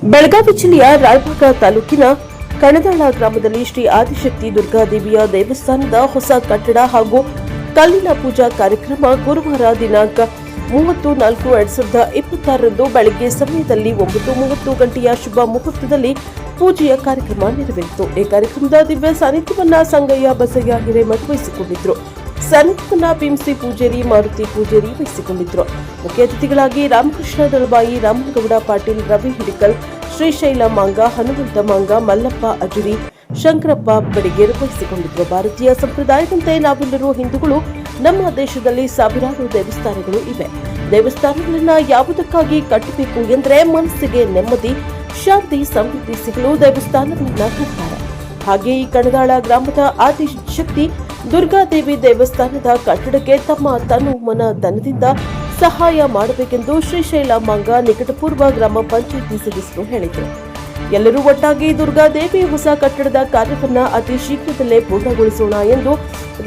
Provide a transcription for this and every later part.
ಬೆಳಗಾವಿ ಜಿಲ್ಲೆಯ ರಾಯಬಾಗ ತಾಲೂಕಿನ ಕಣದಾಳ ಗ್ರಾಮದಲ್ಲಿ ಶ್ರೀ ಆದಿಶಕ್ತಿ ದುರ್ಗಾದೇವಿಯ ದೇವಸ್ಥಾನದ ಹೊಸ ಕಟ್ಟಡ ಹಾಗೂ ಕಲ್ಲಿನ ಪೂಜಾ ಕಾರ್ಯಕ್ರಮ ಗುರುವಾರ ದಿನಾಂಕ 30/4/2026ರಂದು ಬೆಳಗ್ಗೆ ಸಮಯದಲ್ಲಿ 9:30 ಗಂಟೆಯ ಶುಭ ಮುಹೂರ್ತದಲ್ಲಿ ಪೂಜೆಯ ಕಾರ್ಯಕ್ರಮ ನೆರವೇರಿತು. ಈ ಕಾರ್ಯಕ್ರಮದ ದಿವ್ಯ ಸಾನ್ನಿಧ್ಯವನ್ನ ಸಂಗಯ್ಯ ಬಸಯ್ಯ ಹಿರೇಮಠ ವಹಿಸಿಕೊಂಡಿದ್ರು. ಸಾನ್ನಿಧ್ಯವನ್ನ ಬಿಂಸಿ ಪೂಜಾರಿ ಮಾರುತಿ ಪೂಜಾರಿ ವಹಿಸಿಕೊಂಡಿದ್ರು. ಮುಖ್ಯ ಅತಿಥಿಗಳಾಗಿ ರಾಮಕೃಷ್ಣ ದಳವಾಯಿ, ರಾಮನಗೌಡ ಪಾಟೀಲ್, ರವಿ ಹಿಡಿಕಲ್, ಶ್ರೀಶೈಲ ಮಾಂಗ, ಹನುಮಂತ ಮಾಂಗ, ಮಲ್ಲಪ್ಪ ಅಜುರಿ, ಶಂಕರಪ್ಪ ಬಡಿಗೇರ್ ವಹಿಸಿಕೊಂಡಿದ್ರು. ಭಾರತೀಯ ಸಂಪ್ರದಾಯದಂತೆ ನಾವೆಲ್ಲರೂ ಹಿಂದೂಗಳು. ನಮ್ಮ ದೇಶದಲ್ಲಿ ಸಾವಿರಾರು ದೇವಸ್ಥಾನಗಳು ಇವೆ. ದೇವಸ್ಥಾನಗಳನ್ನ ಯಾವುದಕ್ಕಾಗಿ ಕಟ್ಟಬೇಕು ಎಂದರೆ ಮನಸ್ಸಿಗೆ ನೆಮ್ಮದಿ, ಶಾಂತಿ, ಸಮೃದ್ಧಿ ಸಿಗಲು ದೇವಸ್ಥಾನಗಳನ್ನ ಕಟ್ತಾರೆ. ಹಾಗೆ ಈ ಕಣದಾಳ ಗ್ರಾಮದ ಆದಿಶಕ್ತಿ ದುರ್ಗಾದೇವಿ ದೇವಸ್ಥಾನದ ಕಟ್ಟಡಕ್ಕೆ ತಮ್ಮ ತನು ಮನ ಧನದಿಂದ ಸಹಾಯ ಮಾಡಬೇಕೆಂದು ಶ್ರೀಶೈಲ ಮಾಂಗ ನಿಕಟಪೂರ್ವ ಗ್ರಾಮ ಪಂಚಾಯಿತಿ ಸದಸ್ಯರು ಹೇಳಿದರು. ಎಲ್ಲರೂ ಒಟ್ಟಾಗಿ ದುರ್ಗಾದೇವಿ ಹೊಸ ಕಟ್ಟಡದ ಕಾರ್ಯವನ್ನ ಅತಿ ಶೀಘ್ರದಲ್ಲೇ ಪೂರ್ಣಗೊಳಿಸೋಣ ಎಂದು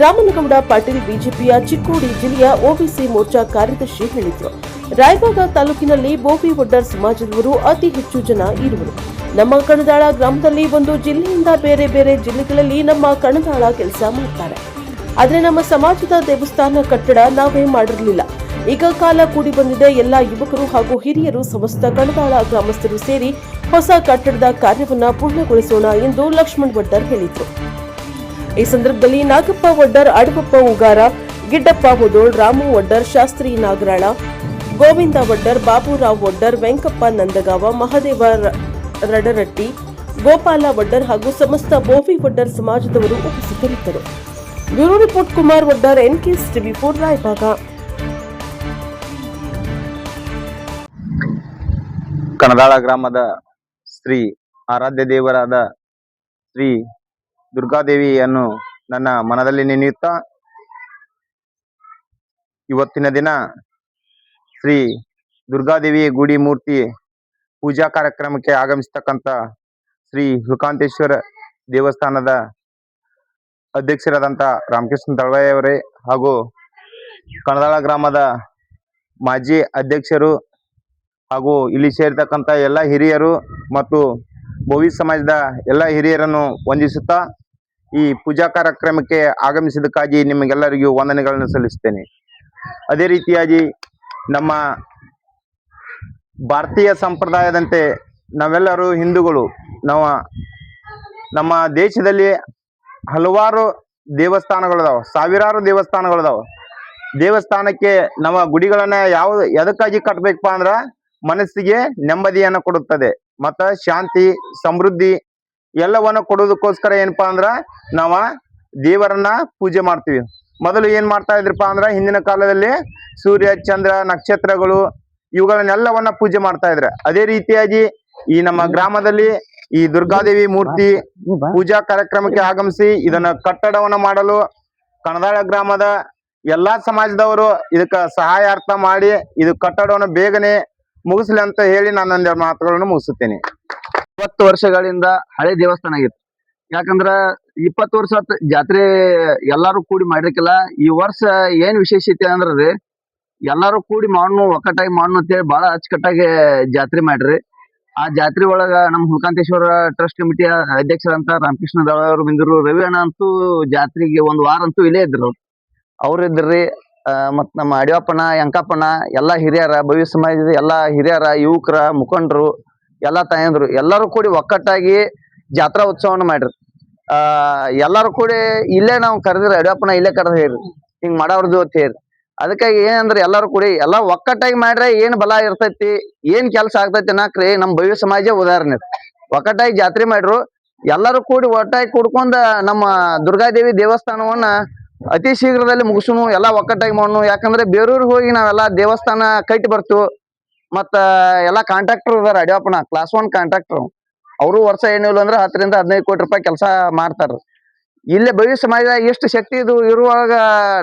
ರಾಮನಗೌಡ ಪಾಟೀಲ್ ಬಿಜೆಪಿಯ ಚಿಕ್ಕೋಡಿ ಜಿಲ್ಲೆಯ ಓಬಿಸಿ ಮೋರ್ಚಾ ಕಾರ್ಯದರ್ಶಿ ಹೇಳಿದರು. ರಾಯಬಾಗ ತಾಲೂಕಿನಲ್ಲಿ ಬೋವಿ ಒಡ್ಡರ್ ಸಮಾಜದವರು ಅತಿ ಹೆಚ್ಚು ಜನ ಇರುವರು. ನಮ್ಮ ಕಣದಾಳ ಗ್ರಾಮದಲ್ಲಿ ಒಂದು ಜಿಲ್ಲೆಯಿಂದ ಬೇರೆ ಬೇರೆ ಜಿಲ್ಲೆಗಳಲ್ಲಿ ನಮ್ಮ ಕಣದಾಳ ಕೆಲಸ ಮಾಡ್ತಾರೆ. ಆದರೆ ನಮ್ಮ ಸಮಾಜದ ದೇವಸ್ಥಾನ ಕಟ್ಟಡ ನಾವೇ ಮಾಡಿರಲಿಲ್ಲ. ಈಗ ಕಾಲ ಕೂಡಿ ಬಂದಿದೆ. ಎಲ್ಲ ಯುವಕರು ಹಾಗೂ ಹಿರಿಯರು ಸಮಸ್ತ ಕಣದಾಳ ಗ್ರಾಮಸ್ಥರು ಸೇರಿ ಹೊಸ ಕಟ್ಟಡದ ಕಾರ್ಯವನ್ನ ಪೂರ್ಣಗೊಳಿಸೋಣ ಎಂದು ಲಕ್ಷ್ಮಣ್ ಒಡ್ಡರ್ ಹೇಳಿದರು. ಈ ಸಂದರ್ಭದಲ್ಲಿ ನಾಗಪ್ಪ ಒಡ್ಡರ್, ಅಡಪಪ್ಪ ಉಗಾರ, ಗಿಡ್ಡಪ್ಪ ಹೊದೋಳ್, ರಾಮು ಒಡ್ಡರ್, ಶಾಸ್ತ್ರಿ ನಾಗರಾಳ, ಗೋವಿಂದ ಒಡ್ಡರ್, ಬಾಬುರಾವ್ ಒಡ್ಡರ್, ವೆಂಕಪ್ಪ ನಂದಗಾವ, ಮಹದೇವ ರಡರಟ್ಟಿ, ಗೋಪಾಲ ಒಡ್ಡರ್ ಹಾಗೂ ಸಮಸ್ತ ಬೋವಿ ಒಡ್ಡರ್ ಸಮಾಜದವರು ಉಪಸ್ಥಿತರಿದ್ದರು. Bureau report Kumar Oddar, NKS TV 4 Raybag. Kanadal ಗ್ರಾಮದ ಶ್ರೀ ಆರಾಧ್ಯ ದೇವರಾದ ಶ್ರೀ ದುರ್ಗಾದೇವಿಯನ್ನು ನನ್ನ ಮನದಲ್ಲಿ ನೆನೆಯುತ್ತಾ ಇವತ್ತಿನ ದಿನ ಶ್ರೀ ದುರ್ಗಾದೇವಿ ಗುಡಿ ಮೂರ್ತಿ ಪೂಜಾ ಕಾರ್ಯಕ್ರಮಕ್ಕೆ ಆಗಮಿಸತಕ್ಕಂಥ ಶ್ರೀ ಹುಲ್ಕಾಂತೇಶ್ವರ ದೇವಸ್ಥಾನದ ಅಧ್ಯಕ್ಷರಾದಂಥ ರಾಮಕೃಷ್ಣ ದಳವಾಯಿ ಅವರೇ ಹಾಗೂ ಕಣದಾಳ ಗ್ರಾಮದ ಮಾಜಿ ಅಧ್ಯಕ್ಷರು ಹಾಗೂ ಇಲ್ಲಿ ಸೇರಿರ್ತಕ್ಕಂಥ ಎಲ್ಲ ಹಿರಿಯರು ಮತ್ತು ಬೋವಿ ಸಮಾಜದ ಎಲ್ಲ ಹಿರಿಯರನ್ನು ವಂದಿಸುತ್ತಾ ಈ ಪೂಜಾ ಕಾರ್ಯಕ್ರಮಕ್ಕೆ ಆಗಮಿಸಿದ್ದಕ್ಕಾಗಿ ನಿಮಗೆಲ್ಲರಿಗೂ ವಂದನೆಗಳನ್ನು ಸಲ್ಲಿಸುತ್ತೇನೆ. ಅದೇ ರೀತಿಯಾಗಿ ನಮ್ಮ ಭಾರತೀಯ ಸಂಪ್ರದಾಯದಂತೆ ನಾವೆಲ್ಲರೂ ಹಿಂದೂಗಳು. ನಮ್ಮ ದೇಶದಲ್ಲಿ ಹಲವಾರು ದೇವಸ್ಥಾನಗಳಿದಾವೆ, ಸಾವಿರಾರು ದೇವಸ್ಥಾನಗಳಿದಾವೆ. ದೇವಸ್ಥಾನಕ್ಕೆ ನಮ್ಮ ಗುಡಿಗಳನ್ನ ಎದಕ್ಕಾಗಿ ಕಟ್ಟಬೇಕಪ್ಪ ಅಂದ್ರೆ ಮನಸ್ಸಿಗೆ ನೆಮ್ಮದಿಯನ್ನು ಕೊಡುತ್ತದೆ ಮತ್ತು ಶಾಂತಿ, ಸಮೃದ್ಧಿ ಎಲ್ಲವನ್ನು ಕೊಡೋದಕ್ಕೋಸ್ಕರ ಏನಪ್ಪಾ ಅಂದ್ರ ನಾವು ದೇವರನ್ನ ಪೂಜೆ ಮಾಡ್ತೀವಿ. ಮೊದಲು ಏನ್ ಮಾಡ್ತಾ ಇದ್ರಪ್ಪ ಅಂದ್ರ ಹಿಂದಿನ ಕಾಲದಲ್ಲಿ ಸೂರ್ಯ, ಚಂದ್ರ, ನಕ್ಷತ್ರಗಳು ಇವುಗಳನ್ನೆಲ್ಲವನ್ನ ಪೂಜೆ ಮಾಡ್ತಾ ಇದ್ರ. ಅದೇ ರೀತಿಯಾಗಿ ಈ ನಮ್ಮ ಗ್ರಾಮದಲ್ಲಿ ಈ ದುರ್ಗಾದೇವಿ ಮೂರ್ತಿ ಪೂಜಾ ಕಾರ್ಯಕ್ರಮಕ್ಕೆ ಆಗಮಿಸಿ ಇದನ್ನ ಕಟ್ಟಡವನ್ನ ಮಾಡಲು ಕಣದಾಳ ಗ್ರಾಮದ ಎಲ್ಲಾ ಸಮಾಜದವರು ಇದಕ್ಕ ಸಹಾಯಾರ್ಥ ಮಾಡಿ ಇದು ಕಟ್ಟಡವನ್ನು ಬೇಗನೆ ಮುಗಿಸ್ಲಿ ಅಂತ ಹೇಳಿ ನಾನು ಒಂದೆರಡು ಮಾತುಗಳನ್ನು ಮುಗಿಸುತ್ತೇನೆ. 20 ವರ್ಷಗಳಿಂದ ಹಳೆ ದೇವಸ್ಥಾನ ಆಗಿತ್ತು. ಯಾಕಂದ್ರ 20 ವರ್ಷ ಜಾತ್ರೆ ಎಲ್ಲಾರು ಕೂಡಿ ಮಾಡಿರ್ಕಿಲ್ಲ. ಈ ವರ್ಷ ಏನ್ ವಿಶೇಷತೆ ಅಂದ್ರಿ ಎಲ್ಲಾರು ಕೂಡಿ ಮಾಡ್ನು, ಒಕ್ಕಟ್ಟಾಗಿ ಮಾಡ್ನು ಅಂತ ಹೇಳಿ ಬಹಳ ಅಚ್ಚುಕಟ್ಟಾಗಿ ಜಾತ್ರೆ ಮಾಡ್ರಿ. ಆ ಜಾತ್ರೆ ಒಳಗ ನಮ್ಮ ಹುಲ್ಕಾಂತೇಶ್ವರ ಟ್ರಸ್ಟ್ ಕಮಿಟಿಯ ಅಧ್ಯಕ್ಷರಂತ ರಾಮಕೃಷ್ಣ ದಳವಾಯಿ ಅವರು ಬಂದಿರು. ರವಿ ಅಣ್ಣ ಅಂತೂ ಜಾತ್ರೆಗೆ ಒಂದು ವಾರ ಅಂತೂ ಇಲ್ಲೇ ಇದ್ರು. ಅವ್ರು ಇದ್ರಿ. ಮತ್ ನಮ್ಮ ಅಡಿಯಪ್ಪನ, ಯಂಕಪ್ಪನ ಎಲ್ಲಾ ಹಿರಿಯರ, ಭವ್ಯ ಸಮಾಜದ ಎಲ್ಲಾ ಹಿರಿಯರ, ಯುವಕರ, ಮುಖಂಡರು, ಎಲ್ಲಾ ತಾಯಂದ್ರು ಎಲ್ಲಾರು ಕೂಡಿ ಒಕ್ಕಟ್ಟಾಗಿ ಜಾತ್ರಾ ಉತ್ಸವನ ಮಾಡ್ರಿ. ಎಲ್ಲಾರು ಕೂಡಿ ಇಲ್ಲೇ ನಾವು ಕರೆದ್ರಿ. ಅಡಿಯಪ್ಪನ ಇಲ್ಲೇ ಕರೆದ್ ಹೇಳ್ರಿ ಹಿಂಗ್ ಮಾಡವ್ರದ್ದು ಅಂತ ಹೇಳ್ರಿ. ಅದಕ್ಕಾಗಿ ಏನಂದ್ರೆ ಎಲ್ಲಾರು ಕೂಡಿ ಎಲ್ಲಾ ಒಕ್ಕಟ್ಟಾಗಿ ಮಾಡ್ರೆ ಏನ್ ಬಲ ಇರ್ತೈತಿ, ಏನ್ ಕೆಲಸ ಆಗ್ತೈತಿ ಅನ್ನಕ್ರಿ ನಮ್ ಭವ್ಯ ಸಮಾಜ ಉದಾಹರಣೆ. ಒಕ್ಕಟ್ಟಾಗಿ ಜಾತ್ರೆ ಮಾಡ್ರು. ಎಲ್ಲಾರು ಕೂಡಿ ಒಟ್ಟಾಗಿ ಕೂಡ್ಕೊಂಡ ನಮ್ಮ ದುರ್ಗಾದೇವಿ ದೇವಸ್ಥಾನವನ್ನ ಅತಿ ಶೀಘ್ರದಲ್ಲಿ ಮುಗಿಸುನು, ಎಲ್ಲಾ ಒಕ್ಕಟ್ಟಾಗಿ ಮಾಡ್ನು. ಯಾಕಂದ್ರೆ ಬೇರೂರಿಗೆ ಹೋಗಿ ನಾವೆಲ್ಲಾ ದೇವಸ್ಥಾನ ಕಟ್ಟಿ ಬರ್ತೀವಿ. ಮತ್ತ ಎಲ್ಲಾ ಕಾಂಟ್ರಾಕ್ಟರ್ ಇದಾರ. ಅಡಿಯಪ್ಪನ ಕ್ಲಾಸ್ 1 ಕಾಂಟ್ರಾಕ್ಟರ್. ಅವರು ವರ್ಷ ಏನಿಲ್ಲ ಅಂದ್ರೆ 10 ರಿಂದ 15 ಕೋಟಿ ರೂಪಾಯಿ ಕೆಲಸ ಮಾಡ್ತಾರ. ಇಲ್ಲೇ ಭವ್ಯ ಸಮಾಜ ಎಷ್ಟು ಶಕ್ತಿ ಇದು ಇರುವಾಗ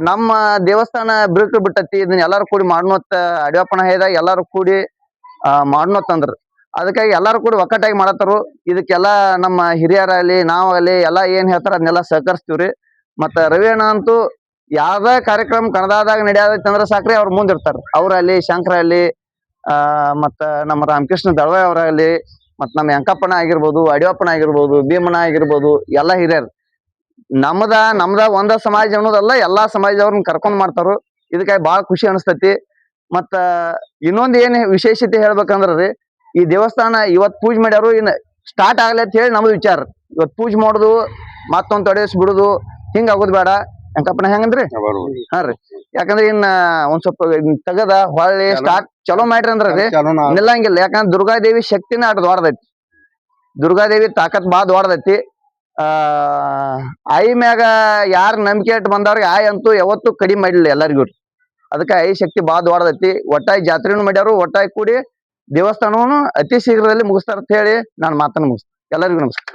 ನಮ್ಮ ದೇವಸ್ಥಾನ ಬಿಟ್ಟತಿ. ಇದನ್ನ ಎಲ್ಲಾರು ಕೂಡಿ ಮಾಡ್ನೋತ್ ಅಡಿಯಪ್ಪನ ಹೇಳಿದಾಗ ಎಲ್ಲಾರು ಕೂಡಿ ಮಾಡ್ನೋತಂದ್ರ. ಅದಕ್ಕಾಗಿ ಎಲ್ಲಾರು ಕೂಡಿ ಒಕ್ಕಟ್ಟಾಗಿ ಮಾಡತ್ತಾರು. ಇದಕ್ಕೆಲ್ಲಾ ನಮ್ಮ ಹಿರಿಯರಲ್ಲಿ ನಾವಲ್ಲಿ ಎಲ್ಲಾ ಏನ್ ಹೇಳ್ತಾರ ಅದನ್ನೆಲ್ಲ ಸಹಕರಿಸ್ತೀವ್ರಿ. ಮತ್ತ ರವಿ ಅಣ್ಣ ಅಂತೂ ಯಾವ್ದ ಕಾರ್ಯಕ್ರಮ ಕಣದಾದಾಗ ನಡೆಯತೈತಿ ಅಂದ್ರ ಸಾಕ್ರಿ ಅವ್ರ ಮುಂದಿರ್ತಾರ. ಅವ್ರಲ್ಲಿ ಶಂಕರ ಅಲ್ಲಿ ಮತ್ತ ನಮ್ಮ ರಾಮಕೃಷ್ಣ ದಳವಾಯಿ ಅವರಲ್ಲಿ ಮತ್ ನಮ್ಮ ಯಂಕಪ್ಪನ ಆಗಿರ್ಬೋದು, ಅಡಿಯಪ್ಪನ ಆಗಿರ್ಬೋದು, ಭೀಮನ ಆಗಿರ್ಬೋದು, ಎಲ್ಲಾ ಹಿರಿಯರು. ನಮ್ದ ಒಂದ ಸಮಾಜ ಅನ್ನೋದಲ್ಲ, ಎಲ್ಲಾ ಸಮಾಜದವ್ರನ್ನ ಕರ್ಕೊಂಡ್ ಮಾಡ್ತಾರು. ಇದಕ್ಕಾಗಿ ಬಾಳ ಖುಷಿ ಅನಿಸ್ತೈತಿ. ಮತ್ತ ಇನ್ನೊಂದ್ ಏನ್ ವಿಶೇಷತೆ ಹೇಳ್ಬೇಕಂದ್ರಿ, ಈ ದೇವಸ್ಥಾನ ಇವತ್ ಪೂಜೆ ಮಾಡ್ಯಾರು, ಇನ್ ಸ್ಟಾರ್ಟ್ ಆಗ್ಲಿ ಅಂತ ಹೇಳಿ ನಮ್ದು ವಿಚಾರ. ಇವತ್ ಪೂಜೆ ಮಾಡುದು, ಮತ್ತೊಂದ್ ತೊಡೆಸ್ ಬಿಡುದು, ಹಿಂಗ ಆಗೋದ್ ಬೇಡ. ಯಂಕಪ್ಪನ ಹೆಂಗಂದ್ರಿ? ಹಾ ರೀ. ಯಾಕಂದ್ರೆ ಇನ್ನ ಒಂದ್ ಸ್ವಲ್ಪ ತೆಗದ ಹೊಳ್ಳಿ ಸ್ಟಾರ್ಟ್ ಚಲೋ ಮಾಡ್ರಿ ಅಂದ್ರಿ ನಿಲ್ಲಂಗಿಲ್ಲ. ಯಾಕಂದ್ರೆ ದುರ್ಗಾದೇವಿ ಶಕ್ತಿನ ಅಟ್ ದೊಡ್ಡದೈತಿ. ದುರ್ಗಾದೇವಿ ತಾಕತ್ ಬಾಳ ದೊಡ್ಡದೈತಿ. ಆಯಿ ಮ್ಯಾಗ ಯಾರ ನಂಬಿಕೆ ಇಟ್ಟು ಬಂದವ್ರಿಗೆ ಆಯಿ ಅಂತೂ ಯಾವತ್ತೂ ಕಡಿಮೆ ಮಾಡಿಲ್ಲ ಎಲ್ಲರಿಗೂ. ಅದಕ್ಕೆ ಆಯಿ ಶಕ್ತಿ ಬಾಳ ದೊಡ್ಡದೈತಿ. ಒಟ್ಟಾಗಿ ಜಾತ್ರೆನೂ ಮಾಡ್ಯಾರು, ಒಟ್ಟಾಗಿ ಕೂಡಿ ದೇವಸ್ಥಾನವನ್ನು ಅತಿ ಶೀಘ್ರದಲ್ಲಿ ಮುಗಿಸ್ತಾರ ಅಂತ ಹೇಳಿ ನಾನು ಮಾತನ್ನು ಮುಗಿಸ್ತೀನಿ. ಎಲ್ಲರಿಗೂ ನಮಸ್ಕಾರ.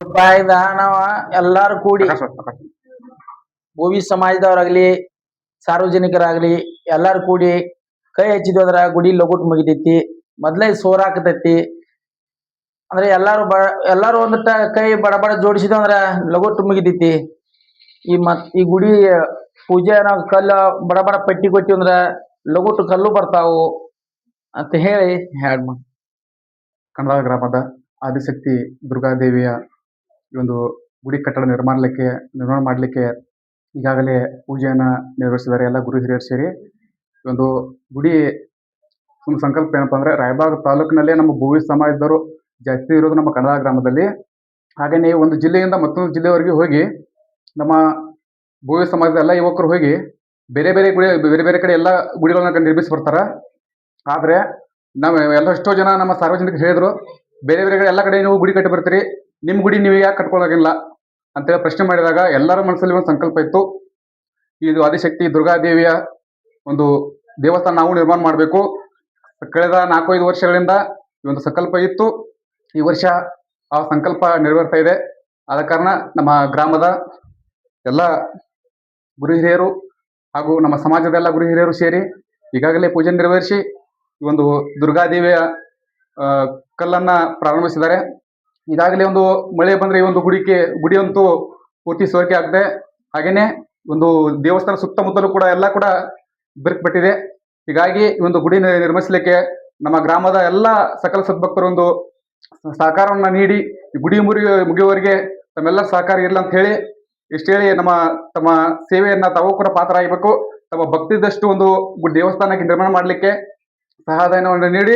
ರೂಪಾಯಿದ ನಾವ ಎಲ್ಲಾರು ಕೂಡಿ ಭೋವಿ ಸಮಾಜದವ್ರಾಗ್ಲಿ ಸಾರ್ವಜನಿಕರಾಗ್ಲಿ ಎಲ್ಲಾರು ಕೂಡಿ ಕೈ ಹಚ್ಚಿದ್ವಿ ಅಂದ್ರ ಗುಡಿ ಲಗುಟ್ ಮುಗಿತೈತಿ. ಮೊದ್ಲೇ ಸೋರಾಕತೈತಿ ಅಂದ್ರೆ ಎಲ್ಲಾರು ಒಂದಿಟ್ಟ ಕೈ ಬಡ ಜೋಡಿಸಿದ್ವಿ ಅಂದ್ರ ಲಗುಟ್ ಮುಗಿತೈತಿ. ಈ ಗುಡಿ ಪೂಜೆ ನಾವು ಕಲ್ಲ ಬಡ ಪಟ್ಟಿ ಕೊಟ್ಟಿವಿ ಅಂದ್ರ ಲಗುಟ್ ಕಲ್ಲು ಬರ್ತಾವು ಅಂತ ಹೇಳಿ ಕಂದಾಳ ಗ್ರಾಮದ ಆದಿಶಕ್ತಿ ದುರ್ಗಾದೇವಿಯ ಈ ಒಂದು ಗುಡಿ ಕಟ್ಟಡ ನಿರ್ಮಾಣ ಮಾಡಲಿಕ್ಕೆ ಈಗಾಗಲೇ ಪೂಜೆಯನ್ನ ನಿರ್ವಹಿಸಿದ್ದಾರೆ ಎಲ್ಲ ಗುರು ಹಿರಿಯರು ಸೇರಿ. ಈ ಒಂದು ಗುಡಿ ಒಂದು ಸಂಕಲ್ಪ ಏನಪ್ಪಾ ಅಂದ್ರೆ, ರಾಯಬಾಗ ತಾಲೂಕಿನಲ್ಲೇ ನಮ್ಮ ಭೋವಿ ಸಮಾಜದವರು ಜಾಸ್ತಿ ಇರೋದು ನಮ್ಮ ಕಂದಾಳ ಗ್ರಾಮದಲ್ಲಿ. ಹಾಗೇನೆ ಒಂದು ಜಿಲ್ಲೆಯಿಂದ ಮತ್ತೊಂದು ಜಿಲ್ಲೆವರೆಗೆ ಹೋಗಿ ನಮ್ಮ ಭೋವಿ ಸಮಾಜದ ಎಲ್ಲ ಯುವಕರು ಹೋಗಿ ಬೇರೆ ಬೇರೆ ಕಡೆ ಎಲ್ಲ ಗುಡಿಗಳನ್ನ ನಿರ್ಮಿಸಿ ಬರ್ತಾರ. ಆದ್ರೆ ನಾವು ಎಷ್ಟೋ ಜನ ನಮ್ಮ ಸಾರ್ವಜನಿಕರು ಹೇಳಿದ್ರು, ಬೇರೆ ಕಡೆ ಎಲ್ಲ ಕಡೆ ನೀವು ಗುಡಿ ಕಟ್ಟಿ ಬರ್ತೀರಿ, ನಿಮ್ ಗುಡಿ ನೀವು ಯಾಕೆ ಕಟ್ಕೊಳ್ಳೋಗಿಲ್ಲ ಅಂತೇಳಿ ಪ್ರಶ್ನೆ ಮಾಡಿದಾಗ ಎಲ್ಲರ ಮನಸ್ಸಲ್ಲಿ ಒಂದು ಸಂಕಲ್ಪ ಇತ್ತು. ಇದು ಆದಿಶಕ್ತಿ ದುರ್ಗಾದೇವಿಯ ಒಂದು ದೇವಸ್ಥಾನ ನಾವು ನಿರ್ಮಾಣ ಮಾಡಬೇಕು. ಕಳೆದ 4-5 ವರ್ಷಗಳಿಂದ ಈ ಒಂದು ಸಂಕಲ್ಪ ಇತ್ತು. ಈ ವರ್ಷ ಆ ಸಂಕಲ್ಪ ನೆರವೇರ್ತಾ ಇದೆ. ಆದ ಕಾರಣ ನಮ್ಮ ಗ್ರಾಮದ ಎಲ್ಲ ಗುರು ಹಿರಿಯರು ಹಾಗೂ ನಮ್ಮ ಸಮಾಜದ ಎಲ್ಲ ಗುರು ಹಿರಿಯರು ಸೇರಿ ಈಗಾಗಲೇ ಪೂಜೆ ನೆರವೇರಿಸಿ ಈ ಒಂದು ದುರ್ಗಾದೇವಿಯ ಕಲ್ಲನ್ನ ಪ್ರಾರಂಭಿಸಿದ್ದಾರೆ. ಈಗಾಗಲೇ ಒಂದು ಮಳೆ ಬಂದ್ರೆ ಈ ಒಂದು ಗುಡಿ ಅಂತೂ ಪೂರ್ತಿ ಸೋರಿಕೆ ಆಗಿದೆ. ಹಾಗೇನೆ ಒಂದು ದೇವಸ್ಥಾನ ಸುತ್ತಮುತ್ತಲೂ ಕೂಡ ಎಲ್ಲ ಕೂಡ ಬಿರುಕುಪಟ್ಟಿದೆ. ಹೀಗಾಗಿ ಈ ಒಂದು ಗುಡಿ ನಿರ್ಮಿಸಲಿಕ್ಕೆ ನಮ್ಮ ಗ್ರಾಮದ ಎಲ್ಲ ಸಕಲ ಸದ್ಭಕ್ತರು ಒಂದು ಸಹಕಾರವನ್ನ ನೀಡಿ ಈ ಗುಡಿ ಮುಗಿಯುವವರೆಗೆ ತಮ್ಮೆಲ್ಲರ ಸಹಕಾರ ಇರಲಿ ಅಂತ ಹೇಳಿ ಇಷ್ಟು ಹೇಳಿ ತಮ್ಮ ಸೇವೆಯನ್ನ ತಾವು ಕೂಡ ಪಾತ್ರ ಆಗಬೇಕು. ತಮ್ಮ ಭಕ್ತಿದಷ್ಟು ಒಂದು ದೇವಸ್ಥಾನಕ್ಕೆ ನಿರ್ಮಾಣ ಮಾಡಲಿಕ್ಕೆ ಸಹಾಯಧನವನ್ನು ನೀಡಿ